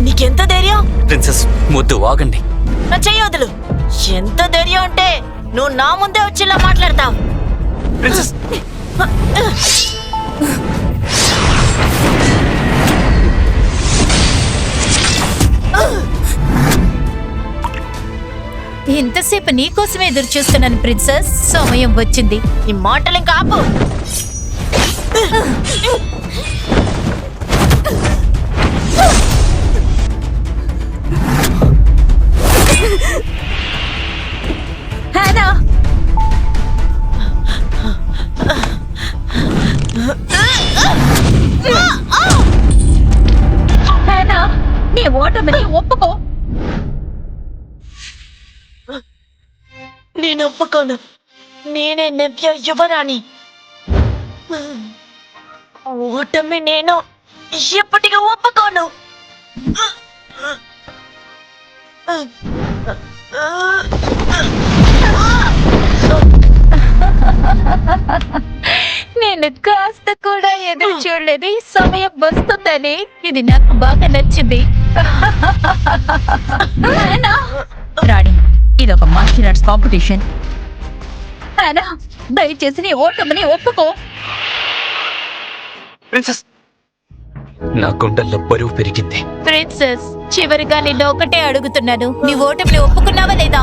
నీకెంత ధైర్యం? ప్రిన్సెస్ ముద్దు ఆగండి. నా చెయ్యొద్దులు. ఎంత ధైర్యం అంటే నువ్వు నా ముందే వచ్చేలా మాట్లాడతావు. ప్రిన్సెస్ ఇంతసేపు నీకోసమే ఎదురు చూస్తున్నాను ప్రిన్సెస్. సమయం వచ్చింది. నీ మాటలు ఇంకా ఆపు. హేనా, హేనా, నీ ఓటమిని ఒప్పుకో. నేను ఒప్పుకోను. నేనే నవ్య యువరాణి. ఓటమి నేను ఎప్పటికీ ఒప్పుకోను. నేను కాస్త కూడా ఎదురు చూడలేదు. ఈ సమయం వస్తుందని. ఇది నాకు బాగా నచ్చింది. హేనా, రాణి, ఇదొక మార్షల్ ఆర్ట్స్ కాంపిటీషన్. హేనా, దయచేసి నీ ఓటమిని ఒప్పుకో. ప్రిన్సెస్ నా గుండెల్లో బరువు పెరిగింది. ప్రిన్సెస్, చివరిగా నిన్ను ఒకటే అడుగుతున్నాను. నీ ఓటమిని ఒప్పుకున్నావా లేదా?